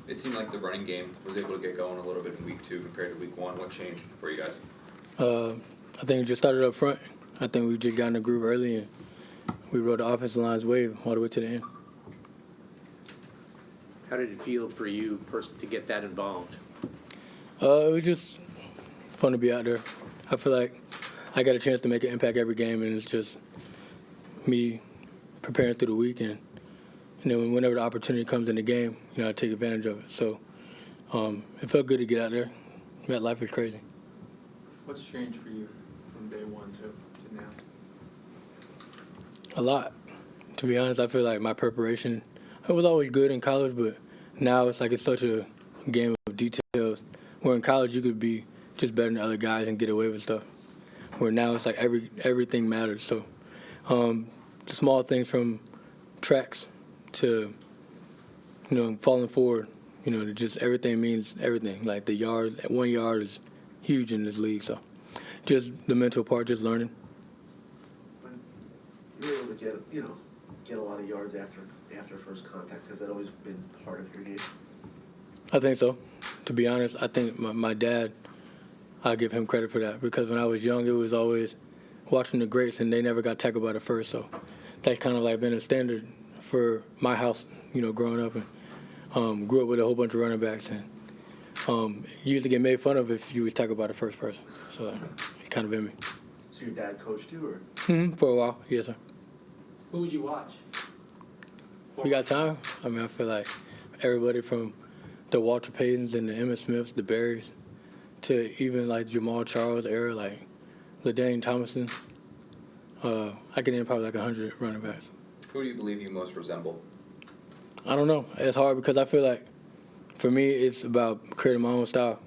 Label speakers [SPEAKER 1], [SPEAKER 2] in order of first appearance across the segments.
[SPEAKER 1] It seemed like the running game was able to get going a little bit in week 2 compared to week 1. What changed for you guys?
[SPEAKER 2] I think we just started up front. I think we just got in the groove early, and we rode the offensive line's wave all the way to the end.
[SPEAKER 3] How did it feel for you to get that involved?
[SPEAKER 2] It was just fun to be out there. I feel like I got a chance to make an impact every game, and it's just me preparing through the week, and whenever the opportunity comes in the game, I take advantage of it. So it felt good to get out there. That life is crazy.
[SPEAKER 4] What's changed for you from day one to now?
[SPEAKER 2] A lot. To be honest, I feel like my preparation, it was always good in college, but now it's like it's such a game of details. Where in college you could be just better than other guys and get away with stuff. Where now it's like everything matters. So the small things from tracks to falling forward, just everything means everything. Like the 1 yard is huge in this league. So just the mental part, just learning.
[SPEAKER 5] But you were able to get a lot of yards after first contact. Has that always been part of your game?
[SPEAKER 2] I think so. To be honest, I think my dad, I give him credit for that, because when I was young, it was always watching the greats, and they never got tackled by the first. So that's kind of like been a standard for my house, growing up, and grew up with a whole bunch of running backs, and you used to get made fun of if you was tackled by the first person. So it's kind of been me.
[SPEAKER 5] So your dad coached you, or?
[SPEAKER 2] For a while, yes, sir.
[SPEAKER 4] Who would you watch?
[SPEAKER 2] We got time. I mean, I feel like everybody from the Walter Paytons and the Emmitt Smiths, the Berrys, to even like Jamal Charles era, like LaDainian Tomlinson. I can name probably like 100 running backs.
[SPEAKER 1] Who do you believe you most resemble?
[SPEAKER 2] I don't know. It's hard because I feel like for me it's about creating my own style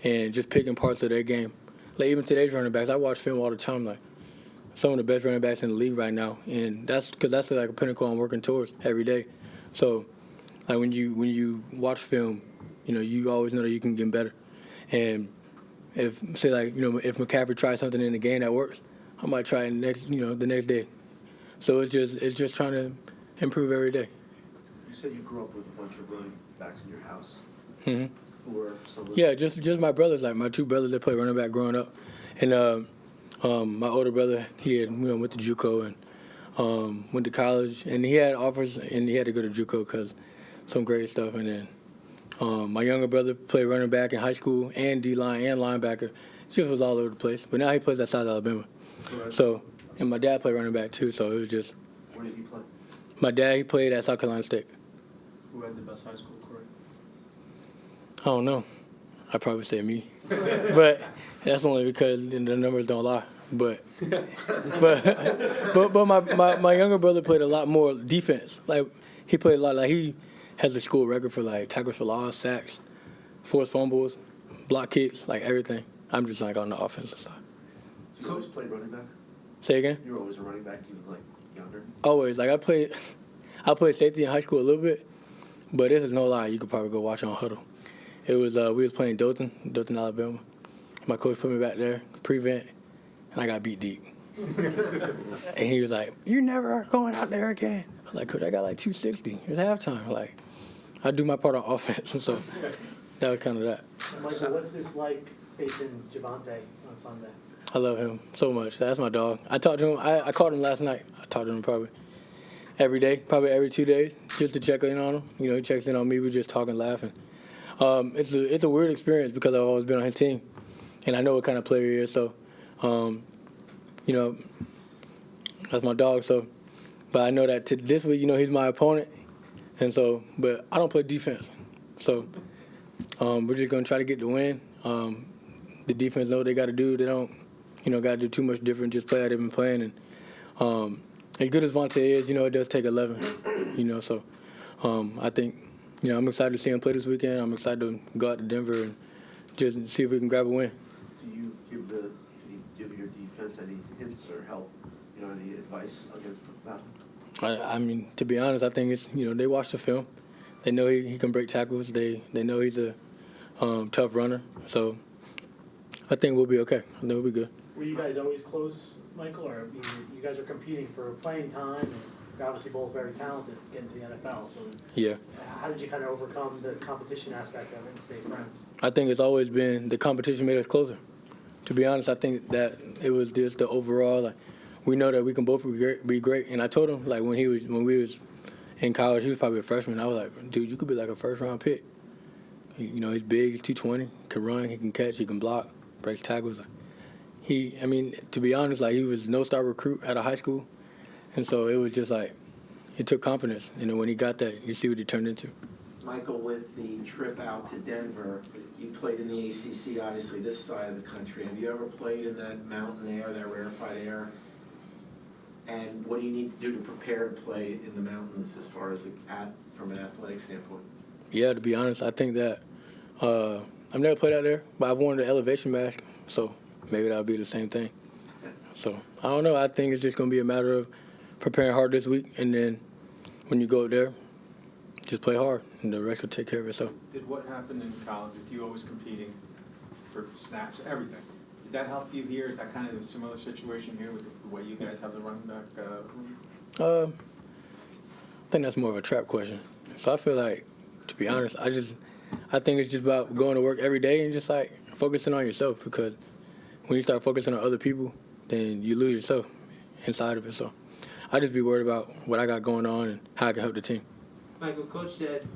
[SPEAKER 2] and just picking parts of their game. Like even today's running backs, I watch film all the time. Like some of the best running backs in the league right now, and that's because that's like a pinnacle I'm working towards every day. So like when you watch film, you always know that you can get better. And if if McCaffrey tries something in the game that works, I might try it the next day. So it's just trying to improve every day.
[SPEAKER 5] You said you grew up with a bunch of running backs in your house.
[SPEAKER 2] Mm-hmm.
[SPEAKER 5] Who were some of them?
[SPEAKER 2] Yeah, just my brothers, like my 2 brothers that played running back growing up, and my older brother, he had went to JUCO and went to college, and he had offers, and he had to go to JUCO because some great stuff. And then my younger brother played running back in high school and D-line and linebacker. Just was all over the place. But now he plays at South Alabama.
[SPEAKER 4] Right.
[SPEAKER 2] So, and my dad played running back too. So it was just.
[SPEAKER 5] Where did he play?
[SPEAKER 2] My dad, he played at South Carolina State.
[SPEAKER 4] Who had the best high school career?
[SPEAKER 2] I don't know. I'd probably say me. But that's only because the numbers don't lie. But my younger brother played a lot more defense. Like he played a lot. Like he has a school record for like tackles for loss, sacks, forced fumbles, block kicks, like everything. I'm just like on the offensive side.
[SPEAKER 5] So you always played running back?
[SPEAKER 2] Say again?
[SPEAKER 5] You were always a running back, even like younger?
[SPEAKER 2] Always. Like I played safety in high school a little bit, but this is no lie. You could probably go watch on Huddle. It was we was playing Dothan, Alabama. My coach put me back there, prevent, and I got beat deep. And he was like, "You never are going out there again." I was like, "Coach, I got like 260. It was halftime. Like, I do my part on offense." And so that was kind of that.
[SPEAKER 6] Michael, what's this like facing Javante on Sunday?
[SPEAKER 2] I love him so much. That's my dog. I talked to him. I called him last night. I talked to him probably every day, probably every 2 days, just to check in on him. He checks in on me. We're just talking, laughing. It's a weird experience because I've always been on his team, and I know what kind of player he is. So, that's my dog. So, but I know that this week, he's my opponent, and so, but I don't play defense. So, we're just gonna try to get the win. The defense know what they got to do. They don't, got to do too much different. Just play how they've been playing, and as good as Vontae is, it does take 11. So, I think. I'm excited to see him play this weekend. I'm excited to go out to Denver and just see if we can grab a win.
[SPEAKER 5] Do you give your defense any hints or help, any advice against the battle?
[SPEAKER 2] I mean, to be honest, I think it's, they watch the film. They know he can break tackles. They know he's a tough runner. So I think we'll be okay. I think we'll be good.
[SPEAKER 6] Were you guys always close, Michael, or you guys are competing for playing time? you're obviously both very talented getting to the NFL. So
[SPEAKER 2] Yeah.
[SPEAKER 6] how did you kind of overcome the competition aspect of it and stay friends?
[SPEAKER 2] I think it's always been the competition made us closer. To be honest, I think that it was just the overall, like, we know that we can both be great. And I told him, like, when we was in college, he was probably a freshman. I was like, dude, you could be like a first-round pick. You know, he's big, he's 220, can run, he can catch, he can block, breaks tackles. To be honest, like, he was no-star recruit out of high school. And so it was just like, it took confidence. You know, when he got that, you see what he turned into.
[SPEAKER 7] Michael, with the trip out to Denver, you played in the ACC, obviously this side of the country. Have you ever played in that mountain air, that rarefied air? And what do you need to do to prepare to play in the mountains as far as from an athletic standpoint?
[SPEAKER 2] Yeah, to be honest, I think that I've never played out there, but I've worn the elevation mask, so maybe that'll be the same thing. So I don't know. I think it's just going to be a matter of preparing hard this week, and then when you go up there, just play hard, and the rest will take care of itself.
[SPEAKER 4] Did what happened in college with you always competing for snaps, everything? Did that help you here? Is that kind of a similar situation here with the way you guys have the running back room?
[SPEAKER 2] I think that's more of a trap question. So I feel like, to be honest, I think it's just about going to work every day and just like focusing on yourself, because when you start focusing on other people, then you lose yourself inside of it. So I just be worried about what I got going on and how I can help the team.
[SPEAKER 8] Michael, Coach said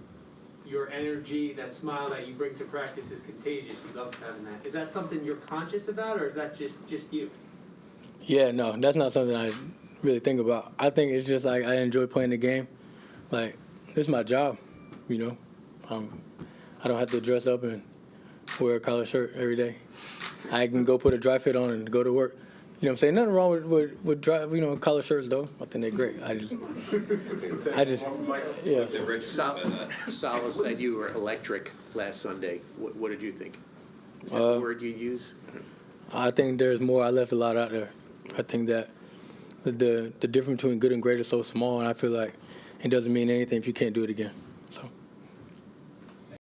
[SPEAKER 8] your energy, that smile that you bring to practice is contagious. He loves having that. Is that something you're conscious about, or is that just you?
[SPEAKER 2] Yeah, no, that's not something I really think about. I think it's just like I enjoy playing the game. Like, this is my job, you know. I don't have to dress up and wear a collar shirt every day. I can go put a dry fit on and go to work. You know what I'm saying? Nothing wrong with dry, collar shirts, though. I think they're great. Yeah.
[SPEAKER 1] Rich said that.
[SPEAKER 3] Sala said you were electric last Sunday. What did you think? Is that the word you use?
[SPEAKER 2] I think there's more. I left a lot out there. I think that the difference between good and great is so small, and I feel like it doesn't mean anything if you can't do it again.